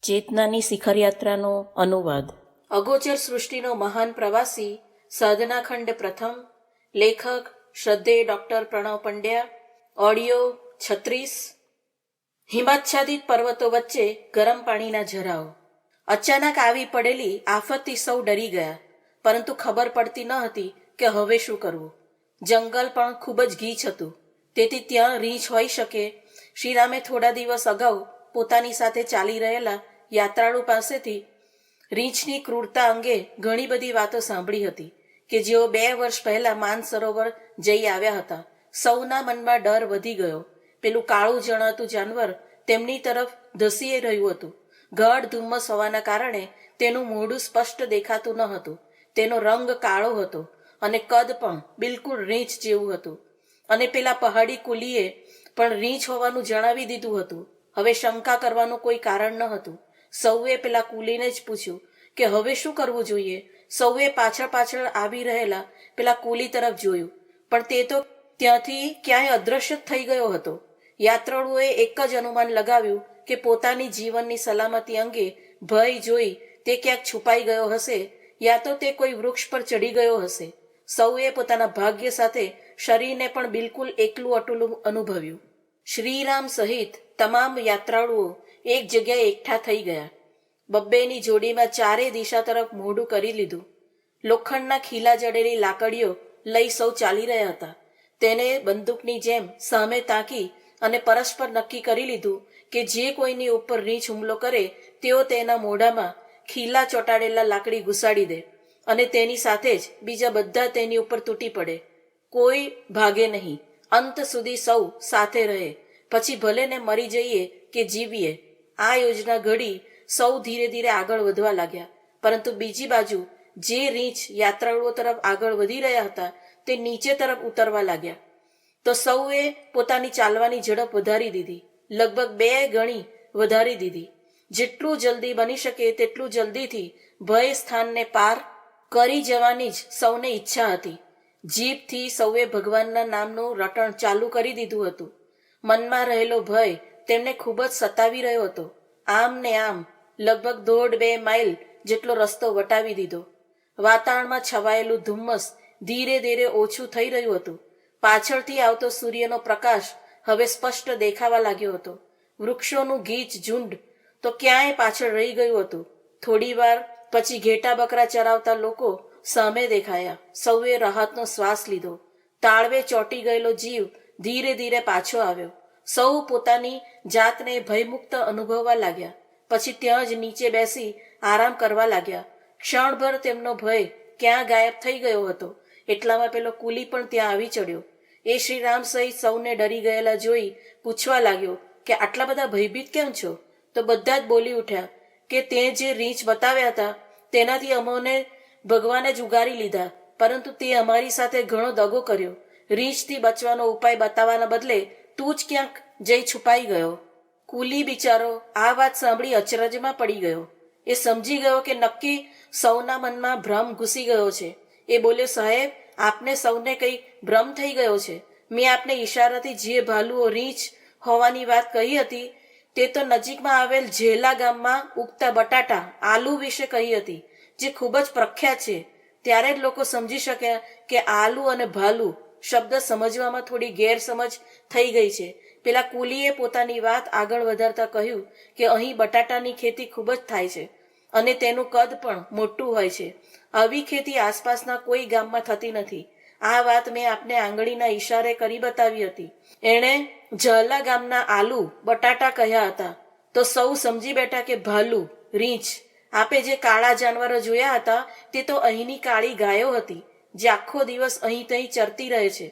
ચેતનાની શિખરયાત્રાનો અનુવાદ. અગોચર સૃષ્ટિનો મહાન પ્રવાસી સાધનાખંડ પ્રથમ. લેખક શ્રદ્ધેય ડૉક્ટર પ્રણવ પંડ્યા. ઓડિયો 36. હિમાચ્છાદિત પર્વતો વચ્ચે ગરમ પાણીના ઝરાઓ. અચાનક આવી પડેલી આફતથી સૌ ડરી ગયા, પરંતુ ખબર પડતી ન હતી કે હવે શું કરવું. જંગલ પણ ખૂબ જ ગીચ હતું, તેથી ત્યાં રીંછ હોઈ શકે. શ્રીરામે થોડા દિવસ અગાઉ પોતાની સાથે ચાલી રહેલા યાત્રાળુ પાસેથી રીંછની ક્રૂરતા અંગે ઘણી બધી વાતો સાંભળી હતી કે જેઓ 2 વર્ષ પહેલા માનસરોવર જઈ આવ્યા હતા. સૌના મનમાં ડર વધી ગયો. પેલું કાળું જણાતું જાનવર તેમની તરફ ધસીએ રહ્યું હતું. ગાઢ ધુમ્મસ હોવાના કારણે તેનું મોઢું સ્પષ્ટ દેખાતું ન હતું. તેનો રંગ કાળો હતો અને કદ પણ બિલકુલ રીંછ જેવું હતું. અને પેલા પહાડી કુલીએ પણ રીંછ હોવાનું જણાવી દીધું હતું. હવે શંકા કરવાનું કોઈ કારણ ન હતું. સૌએ પેલા કુલીને જ પૂછ્યું કે હવે શું કરવું જોઈએ. સૌએ પાછળ પાછળ આવી રહેલા પેલા કુલી તરફ જોયું, પણ તે તો ત્યાંથી ક્યાંય અદૃશ્ય થઈ ગયો હતો. યાત્રાળુઓએ એક જ અનુમાન લગાવ્યું કે પોતાની જીવનની સલામતી અંગે ભય જોઈ તે ક્યાંક છુપાઈ ગયો હશે, યા તો તે કોઈ વૃક્ષ પર ચડી ગયો હશે. સૌએ પોતાના ભાગ્ય સાથે શરીરને પણ બિલકુલ એકલું અટુલું અનુભવ્યું. શ્રીરામ સહિત તમામ યાત્રાળુઓ એક જગ્યાએ એકઠા થઈ ગયા. બબ્બેની જોડીમાં ચારે દિશા તરફ મોઢું કરી લીધું. લોખંડના ખીલા જડેલી લાકડીઓ લઈ સૌ ચાલી રહ્યા હતા. તેને બંદૂકની જેમ સામે તાકી અને પરસ્પર નક્કી કરી લીધું કે જે કોઈની ઉપર રીંછ હુમલો કરે તેઓ તેના મોઢામાં ખીલા ચોંટાડેલા લાકડી ઘુસાડી દે અને તેની સાથે જ બીજા બધા તેની ઉપર તૂટી પડે. કોઈ ભાગે નહીં. અંત સુધી સૌ સાથે રહે, પછી ભલે ને મરી જઈએ કે જીવીએ. આ યોજના ઘડી સૌ ધીરે ધીરે આગળ વધવા લાગ્યા, પરંતુ બીજી બાજુ જે રીંછ યાત્રાળુઓ તરફ આગળ વધી રહ્યા હતા તે નીચે તરફ ઉતરવા લાગ્યા. તો સૌએ પોતાની ચાલવાની ઝડપ વધારી દીધી, લગભગ 2 ગણી વધારી દીધી. જેટલું જલ્દી બની શકે તેટલું જલ્દીથી ભય સ્થાનને પાર કરી જવાની જ સૌને ઈચ્છા હતી. જીભથી સૌએ ભગવાનના નામનું રટણ ચાલુ કરી દીધું હતું. મનમાં રહેલો ભય તેમને ખૂબ જ સતાવી રહ્યો હતો. આમ ને આમ લગભગ 1.5-2 માઇલ જેટલો રસ્તો વટાવી દીધો. વાતાવરણમાં છવાયેલું ધુમ્મસ ધીરે ધીરે ઓછું થઈ રહ્યું હતું. પાછળથી આવતો સૂર્યનો પ્રકાશ હવે સ્પષ્ટ દેખાવા લાગ્યો હતો. વૃક્ષોનું ગીચ ઝુંડ તો ક્યાંય પાછળ રહી ગયું હતું. થોડી વાર પછી ઘેટા બકરા ચરાવતા લોકો સામે દેખાયા. સૌએ રાહતનો શ્વાસ લીધો. તાળવે ચોંટી ગયેલો જીવ ધીરે ધીરે પાછો આવ્યો. સૌ પોતાની જાતને ભયમુક્ત અનુભવવા લાગ્યા. પછી ત્યાં જ નીચે બેસી આરામ કરવા લાગ્યા. ક્ષણભર તેમનો ભય ક્યાં ગાયબ થઈ ગયો હતો. એટલામાં પેલો કુલી પણ ત્યાં આવી ચડ્યો. એ શ્રીરામ સહિત સૌને ડરી ગયેલા જોઈ પૂછવા લાગ્યો કે આટલા બધા ભયભીત કેમ છો? તો બધા જ બોલી ઉઠ્યા કે તે જે રીંછ બતાવ્યા હતા તેનાથી અમોને ભગવાને જ ઉગારી લીધા, પરંતુ તે અમારી સાથે ઘણો દગો કર્યો. રીંછથી બચવાનો ઉપાય બતાવવાના બદલે તું જ ક્યાંક જઈ છુપાઈ ગયો. કુલી બિચારો આ વાત સાંભળી અચરજમાં પડી ગયો. એ સમજી ગયો કે નક્કી સૌના મનમાં ભ્રમ ઘૂસી ગયો છે. એ બોલ્યો, સાહેબ, આપને સૌને કંઈ ભ્રમ થઈ ગયો છે. મેં આપને ઈશારાથી જે ભાલુઓ રીંછ હોવાની વાત કહી હતી તે તો નજીકમાં આવેલ ઝેલા ગામમાં ઉગતા બટાટા આલુ વિશે કહી હતી, જે ખૂબ જ પ્રખ્યાત છે. ત્યારે જ લોકો સમજી શક્યા કે આલુ અને ભાલુ શબ્દ સમજવામાં થોડી ગેરસમજ થઈ ગઈ છે. પેલા કુલીએ પોતાની વાત આગળ વધારતા કહ્યું કે અહીં બટાટાની ખેતી ખૂબ જ થાય છે અને તેનું કદ પણ મોટું હોય છે. આવી ખેતી આસપાસના કોઈ ગામમાં થતી નથી. આ વાત મેં આપને આંગળીના ઈશારે કરી બતાવી હતી. એણે ઝાલા ગામના આલુ બટાટા કહ્યા હતા તો સૌ સમજી બેઠા કે ભાલુ, રીંછ. આપે જે કાળા જાનવરો જોયા હતા તે તો અહીંની કાળી ગાયો હતી, જે આખો દિવસ અહીં તહીં ચરતી રહે છે.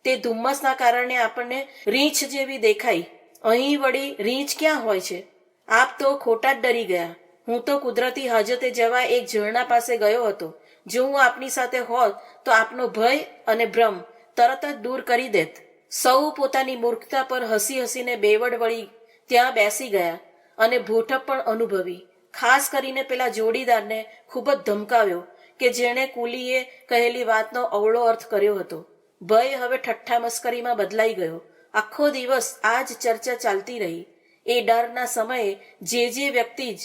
તે ધુમ્મસના કારણે આપણને રીંછ જેવી દેખાઈ. અહીં વળી રીંછ ક્યાં હોય છે? આપ તો ખોટા જ ડરી ગયા. હું તો કુદરતી હાજતે જવા એક ઝરણા પાસે ગયો હતો. જો હું આપની સાથે હોત તો આપનો ભય અને ભ્રમ તરત જ દૂર કરી દેત. સૌ પોતાની મૂર્ખતા પર હસી હસીને બેવડ વળી ત્યાં બેસી ગયા અને ભૂઠપ પણ અનુભવી. ખાસ કરીને પેલા જોડીદારને ખૂબ જ ધમકાવ્યો કે જેણે કુલીએ કહેલી વાતનો અવળો અર્થ કર્યો હતો. ભય હવે ઠઠ્ઠા મસ્કરીમાં બદલાઈ ગયો. આખો દિવસ આ જ ચર્ચા ચાલતી રહી. એ ડરના સમયે જે વ્યક્તિ જ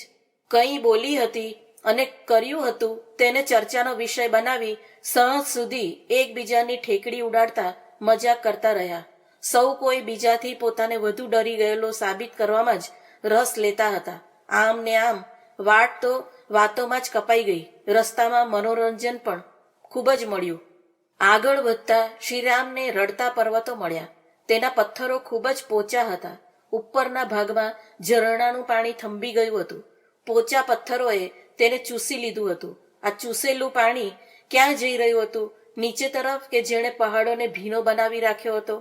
કંઈ બોલી હતી અને કર્યું હતું તેને ચર્ચાનો વિષય બનાવી સાંજ સુધી એકબીજાની ઠેકડી ઉડાડતા મજાક કરતા રહ્યા. સૌ કોઈ બીજાથી પોતાને વધુ ડરી ગયેલો સાબિત કરવામાં જ રસ લેતા હતા. આમ ને આમ વાટ તો વાતોમાં જ કપાઈ ગઈ. રસ્તામાં મનોરંજન પણ ખૂબ જ મળ્યું. આગળ વધતા શ્રીરામને રડતા પર્વતો મળ્યા. તેના પથ્થરો ખૂબ જ પોચા હતા. ઉપરના ભાગમાં ઝરણાનું પાણી થંભી ગયું હતું. પોચા પથ્થરોએ તેને ચૂસી લીધું હતું. આ ચૂસેલું પાણી ક્યાં જઈ રહ્યું હતું? નીચે તરફ કે જેણે પહાડોને ભીનો બનાવી રાખ્યો હતો?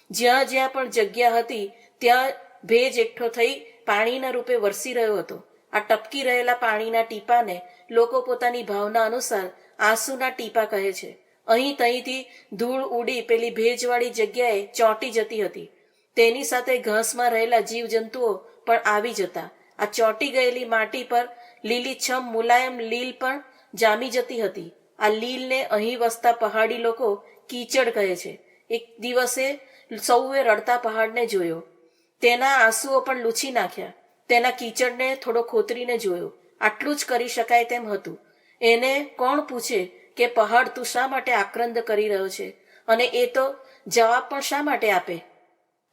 જ્યાં જ્યાં પણ જગ્યા હતી ત્યાં ભેજ એકઠો થઈ પાણીના રૂપે વરસી રહ્યો હતો. આ ટપકી રહેલા પાણીના ટીપાને લોકો પોતાની ભાવના અનુસાર આંસુના ટીપા કહે છે. અહીં તહીંથી ધૂળ ઉડી પેલી ભેજવાળી જગ્યાએ ચોંટી જતી હતી. તેની સાથે ઘાસમાં રહેલા જીવજંતુઓ પણ આવી જતા. આ ચોંટી ગયેલી માટી પર લીલીછમ મુલાયમ લીલ પણ જામી જતી હતી. આ લીલને અહીં વસતા પહાડી લોકો કીચડ કહે છે. એક દિવસે સૌએ રડતા પહાડને જોયો. તેના આંસુઓ પણ લૂછી નાખ્યા. તેના કીચડને થોડો ખોતરીને જોયો. આટલું જ કરી શકાય તેમ હતું. એને કોણ પૂછે કે પહાડ તું શા માટે આક્રંદ કરી રહ્યો છે? અને એ તો જવાબ પણ શા માટે આપે?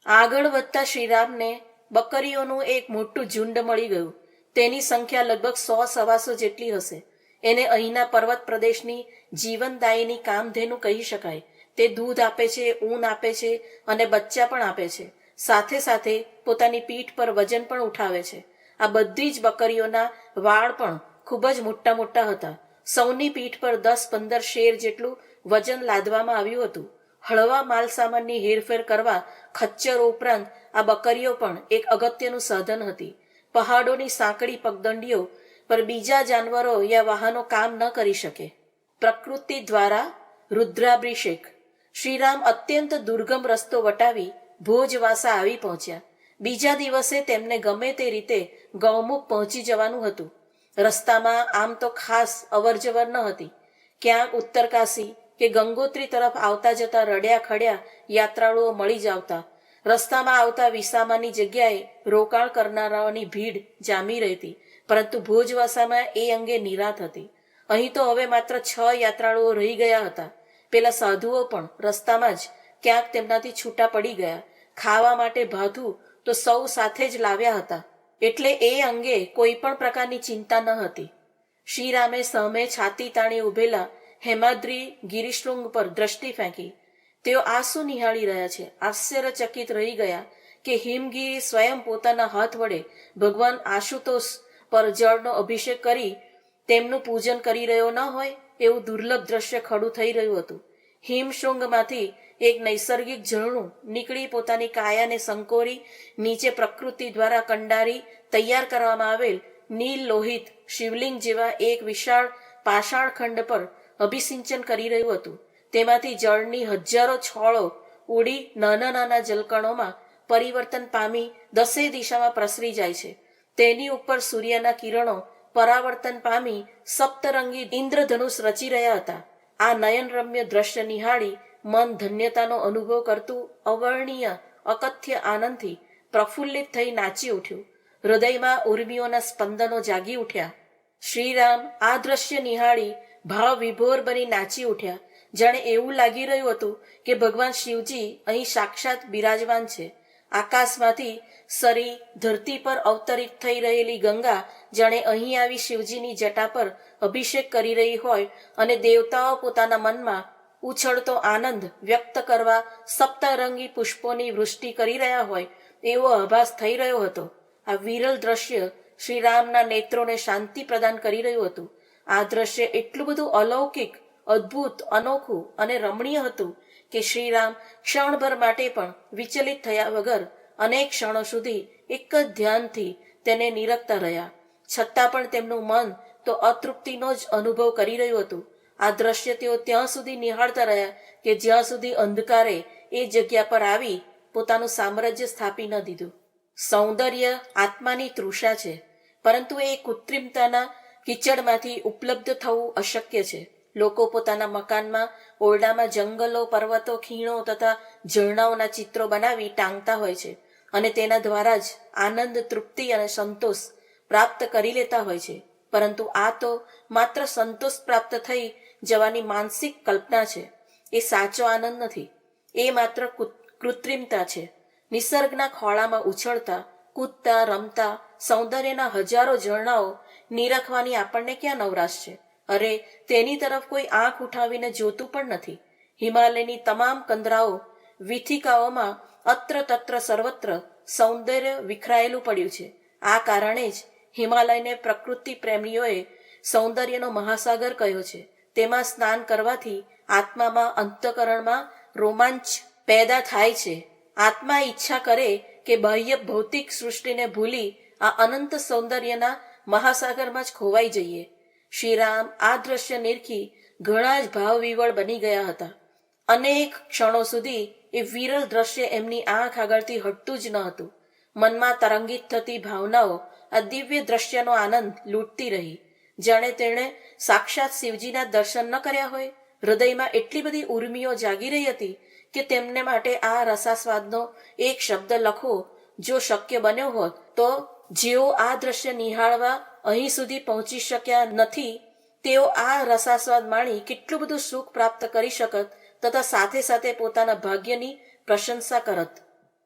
આગળ વધતા શ્રીરામને બકરીઓનું એક મોટું ઝુંડ મળી ગયું. તેની સંખ્યા લગભગ 100-125 જેટલી હશે. એને અહીંના પર્વત પ્રદેશની જીવનદાયીની કામધેનુ કહી શકાય. તે દૂધ આપે છે, ઊન આપે છે અને બચ્ચા પણ આપે છે. સાથે સાથે પોતાની પીઠ પર વજન પણ ઉઠાવે છે. આ બધી જ બકરીઓના વાળ પણ ખૂબ જ મોટા મોટા હતા. સૌની પીઠ પર 10-15 શેર જેટલું વજન લાદવામાં આવ્યું હતું. હળવા માલસામાનની હેરફેર કરવા ખચ્ચરો ઉપરાંત આ બકરીઓ પણ એક અગત્યનું સાધન હતી. પહાડોની સાંકડી પગદંડીઓ પર બીજા જાનવરો યા વાહનો કામ ન કરી શકે. પ્રકૃતિ દ્વારા રુદ્રાભિષેક. શ્રીરામ અત્યંત દુર્ગમ રસ્તો વટાવી ભોજવાસા આવી પહોંચ્યા. બીજા દિવસે તેમને ગમે તે રીતે ગૌમુખ પહોંચી જવાનું હતું. રસ્તામાં આમ તો ખાસ અવરજવર ન હતી. ક્યાંક ઉત્તરકાશી કે ગંગોત્રી તરફ આવતા જતા રડ્યા ખડ્યા યાત્રાળુઓ મળી જ આવતા. રસ્તામાં આવતા વિસામાની જગ્યાએ રોકાણ કરનારાઓની ભીડ જામી રહેતી. પરંતુ ભોજવાસામાં એ અંગે નિરાત હતી. અહીં તો હવે માત્ર 6 યાત્રાળુઓ રહી ગયા હતા. પેલા સાધુઓ પણ રસ્તામાં જ ક્યાંક તેમનાથી છૂટા પડી ગયા. ખાવા માટે ભાથું તો સૌ સાથે જ લાવ્યા હતા. એટલે એ અંગે કોઈ પણ પ્રકારની ચિંતા ન હતી. શ્રીરામે સામે છાતી તાણી ઉભેલા હેમાદ્રી ગિરિશૃંગ પર દ્રષ્ટિ ફેંકી. તેઓ આ શું નિહાળી રહ્યા છે? આશ્ચર્યચકિત રહી ગયા કે હિમગીરી સ્વયં પોતાના હાથ વડે ભગવાન આશુતોષ પર જળનો અભિષેક કરી તેમનું પૂજન કરી રહ્યો ન હોય એવું દુર્લભ દ્રશ્ય ખડું થઈ રહ્યું હતું. હિમશૃંગમાંથી એક નૈસર્ગિક ઝરણું નીકળી પોતાની કાયાને સંકોરી નીચે પ્રકૃતિ દ્વારા કંડારી તૈયાર કરવામાં આવેલ નીલ લોહિત શિવલિંગ જેવા એક વિશાળ પાષાણ ખંડ પર અભિસિંચન કરી રહ્યું હતું. તેમાંથી જળની હજારો છોળો ઉડી નાના નાના જલકણોમાં પરિવર્તન પામી 10 દિશામાં પ્રસરી જાય છે. તેની ઉપર સૂર્યના કિરણો પરાવર્તન પામી સપ્તરંગી ઇન્દ્રધનુષ રચી રહ્યા હતા. આ નયનરમ્ય દ્રશ્ય નિહાળી મન ધન્યતાનો અનુભવ કરતું અવર્ણનીય અકથ્ય આનંદથી પ્રફુલ્લિત થઈ નાચી ઉઠ્યું. હૃદયમાં ઉર્મિઓના સ્પંદનો જાગી ઉઠ્યા. શ્રીરામ આ દ્રશ્ય નિહાળી ભાવ વિભોર બની નાચી ઉઠ્યા. જાણે એવું લાગી રહ્યું હતું કે ભગવાન શિવજી અહીં સાક્ષાત બિરાજમાન છે. આકાશમાંથી સરી ધરતી પર અવતરિત થઈ રહેલી ગંગા જાણે અહીં આવી શિવજીની જટા પર અભિષેક કરી રહી હોય અને દેવતાઓ પોતાના મનમાં ઉછળતો આનંદ વ્યક્ત કરવા સપ્તરંગી પુષ્પોની વૃષ્ટિ કરી રહ્યા હોય એવો આભાસ થઈ રહ્યો હતો. આ વિરલ દ્રશ્ય શ્રીરામના નેત્રોને શાંતિ પ્રદાન કરી રહ્યું હતું. આ દ્રશ્ય એટલું બધું અલૌકિક, અદ્ભુત, અનોખું અને રમણીય હતું કે શ્રીરામ ક્ષણભર માટે પણ વિચલિત થયા વગર અનેક ક્ષણો સુધી એક જ ધ્યાનથી તેને નિરખતા રહ્યા. છતાં પણ તેમનું મન તો અતૃપ્તિનો જ અનુભવ કરી રહ્યું હતું. આ દ્રશ્ય તેઓ ત્યાં સુધી નિહાળતા રહ્યા કે જ્યાં સુધી અંધકારે એ જગ્યા પર આવી પોતાનું સામ્રાજ્ય સ્થાપી ન દીધું. સૌંદર્ય આત્માની તૃષા છે, પરંતુ એ કૃત્રિમતાના કિચડમાંથી ઉપલબ્ધ થવું અશક્ય છે. લોકો પોતાના મકાનમાં, ઓરડામાં જંગલો, પર્વતો, ખીણો તથા ઝરણાઓના ચિત્રો બનાવી ટાંગતા હોય છે અને તેના દ્વારા જ આનંદ, તૃપ્તિ અને સંતોષ પ્રાપ્ત કરી લેતા હોય છે, પરંતુ આ તો માત્ર સંતોષ પ્રાપ્ત થઈ જવાની માનસિક કલ્પના છે. એ સાચો આનંદ નથી, એ માત્ર કૃત્રિમતા છે. નિસર્ગના ખોળામાં ઉછળતા, કૂદતા, રમતા સૌંદર્યના હજારો ઝરણાઓ નીરખવાની આપણને ક્યાં નવરાશ છે? અરે, તેની તરફ કોઈ આંખ ઉઠાવીને જોતું પણ નથી. હિમાલયની તમામ કંદરાઓ વિથિકાઓમાં અત્ર તત્ર સર્વત્ર સૌંદર્ય વિખરાયેલું પડ્યું છે. આ કારણે જ હિમાલયને પ્રકૃતિ પ્રેમીઓએ સૌંદર્યનો મહાસાગર કહ્યો છે. તેમાં સ્નાન કરવાથી આત્મામાં, અંતઃકરણમાં રોમાંચ પેદા થાય છે. આત્મા ઈચ્છા કરે કે બાહ્ય ભૌતિક સૃષ્ટિને ભૂલી આ અનંત સૌંદર્યના મહાસાગરમાં જ ખોવાઈ જઈએ. શ્રીરામ આ દ્રશ્ય નિરખી ઘણા જ ભાવવિવળ બની ગયા હતા. અનેક ક્ષણો સુધી એ વિરલ દ્રશ્ય એમની આંખ આગળથી હટતું જ ન હતું. મનમાં તરંગિત થતી ભાવનાઓ આ દિવ્ય દ્રશ્યનો આનંદ લૂંટતી રહી, જાણે તેણે સાક્ષાત શિવજીના દર્શન ન કર્યા હોય. હૃદયમાં એટલી બધી ઉર્મિઓ જાગી રહી હતી કે તેમને માટે આ રસાસ્વાદનો એક શબ્દ લખવો જો શક્ય બન્યો હોત, તો જેઓ આ દ્રશ્ય નિહાળવા અહીં સુધી પહોંચી શક્યા નથી, તેઓ આ રસાસ્વાદ માણી કેટલું બધું સુખ પ્રાપ્ત કરી શકત તથા સાથે સાથે પોતાના ભાગ્યની પ્રશંસા કરત.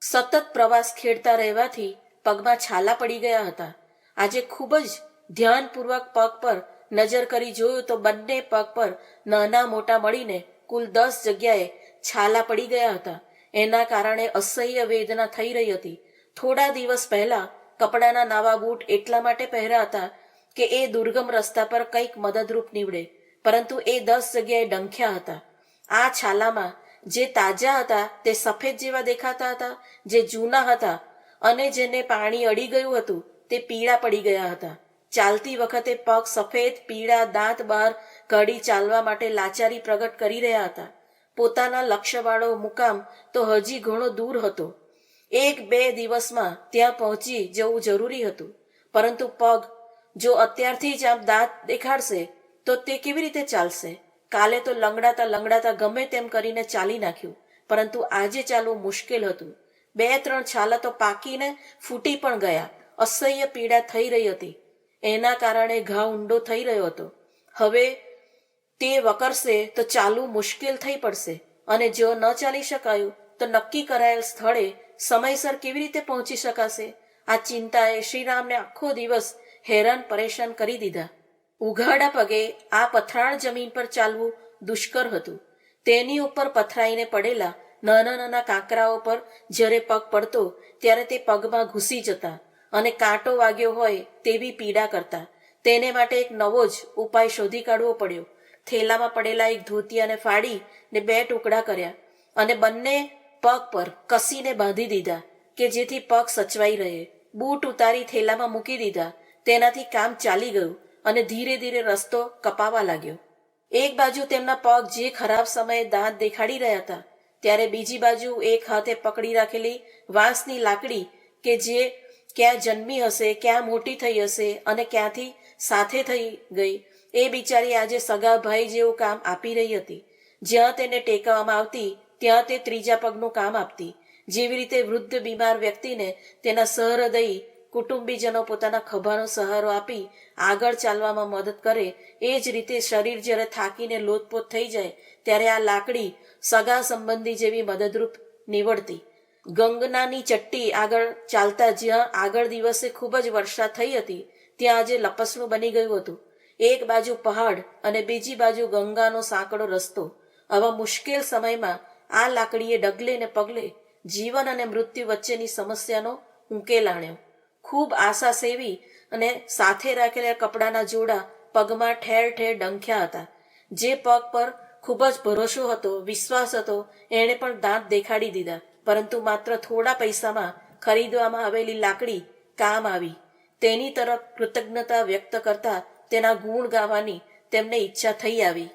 સતત પ્રવાસ ખેડતા રહેવાથી પગમાં છાલા પડી ગયા હતા. આજે ખૂબ જ ધ્યાનપૂર્વક પગ પર નજર કરી જોયું તો બંને પગ પર નાના મોટા મળીને કુલ 10 જગ્યાએ છાલા પડી ગયા હતા. એના કારણે અસહ્ય વેદના થઈ રહી હતી. થોડા દિવસ પહેલા કપડાના નવા બૂટ એટલા માટે પહેર્યા હતા કે એ દુર્ગમ રસ્તા પર કંઈક મદદરૂપ નીવડે, પરંતુ એ 10 જગ્યાએ ડંખ્યા હતા. આ છાલામાં જે તાજા હતા તે સફેદ જેવા દેખાતા હતા, જે જૂના હતા અને જેને પાણી અડી ગયું હતું તે પીળા પડી ગયા હતા. ચાલતી વખતે પગ સફેદ પીળા દાંત બહાર કાઢી ચાલવા માટે લાચારી પ્રગટ કરી રહ્યા હતા. પોતાના લક્ષ્યવાળો મુકામ તો હજી ઘણો દૂર હતો. 1-2 દિવસમાં ત્યાં પહોંચી જવું જરૂરી હતું, પરંતુ પગ જો અત્યારથી જ આમ દાંત દેખાડશે તો તે કેવી રીતે ચાલશે? કાલે તો લંગડાતા ગમે તેમ કરીને ચાલી નાખ્યું, પરંતુ આજે ચાલવું મુશ્કેલ હતું. 2-3 છાલા તો પાકીને ફૂટી પણ ગયા. અસહ્ય પીડા થઈ રહી હતી. એના કારણે ઘા ઊંડો થઈ રહ્યો હતો. હવે તે વકરશે તો ચાલવું મુશ્કેલ થઈ પડશે, અને જો ન ચાલી શકાયું તો નક્કી કરાયેલ સ્થળે સમયસર કેવી રીતે પહોંચી શકાશે? આ ચિંતાએ શ્રીરામને આખો દિવસ હેરાન પરેશાન કરી દીધા. ઉઘાડા પગે આ પથરાળ જમીન પર ચાલવું દુષ્કર હતું. તેની ઉપર પથરાઈને પડેલા નાના નાના કાંકરાઓ પર જ્યારે પગ પડતો ત્યારે તે પગમાં ઘૂસી જતા અને કાંટો વાગ્યો હોય તેવી પીડા કરતા. તેને માટે એક નવો જ ઉપાય શોધી કાઢવો પડ્યો. થેલામાં પડેલા એક ધોતિયાને ફાડી ને 2 ટુકડા કર્યા અને બંને પગ પર કસીને બાંધી દીધા કે જેથી પગ સચવાઈ રહે. બૂટ ઉતારી થેલામાં મૂકી દીધા. તેનાથી કામ ચાલી ગયું અને ધીરે ધીરે રસ્તો કપાવા લાગ્યો. એક બાજુ તેમના પગ જે ખરાબ સમયે દાંત દેખાડી રહ્યા હતા, ત્યારે બીજી બાજુ એક હાથે પકડી રાખેલી વાંસની લાકડી કે જે ક્યાં જન્મી હશે, ક્યાં મોટી થઈ હશે અને ક્યાંથી સાથે થઈ ગઈ, એ બિચારી આજે સગા ભાઈ જેવું કામ આપી રહી હતી. જ્યાં તેને ટેકવવામાં આવતી ત્યાં તે ત્રીજા પગનું કામ આપતી. જેવી રીતે વૃદ્ધ બીમાર વ્યક્તિને તેના સહૃદયી કુટુંબીજનો પોતાના ખભાનો સહારો આપી આગળ ચાલવામાં મદદ કરે, એ જ રીતે શરીર જ્યારે થાકીને લોથપોથ થઈ જાય ત્યારે આ લાકડી સગા સંબંધી જેવી મદદરૂપ નીવડતી. ગંગનાની ચટ્ટી આગળ ચાલતા જ્યાં આગળ દિવસે ખૂબ જ વર્ષા થઈ હતી ત્યાં આજે લપસણું બની ગયું હતું. એક બાજુ પહાડ અને બીજી બાજુ ગંગાનો સાંકડો રસ્તો. આવા મુશ્કેલ સમયમાં આ લાકડીએ ડગલે ને પગલે જીવન અને મૃત્યુ વચ્ચેની સમસ્યાનો ઉકેલ આણ્યો. ખૂબ આશા સેવી અને સાથે રાખેલા કપડાના જોડા પગમાં ઠેર ઠેર ડંખ્યા હતા. જે પગ પર ખૂબ જ ભરોસો હતો, વિશ્વાસ હતો, એણે પણ દાંત દેખાડી દીધા, પરંતુ માત્ર થોડા પૈસામાં ખરીદવામાં આવેલી લાકડી કામ આવી. તેની તરફ કૃતજ્ઞતા વ્યક્ત કરતા તેના ગુણ ગાવાની તેમને ઈચ્છા થઈ આવી.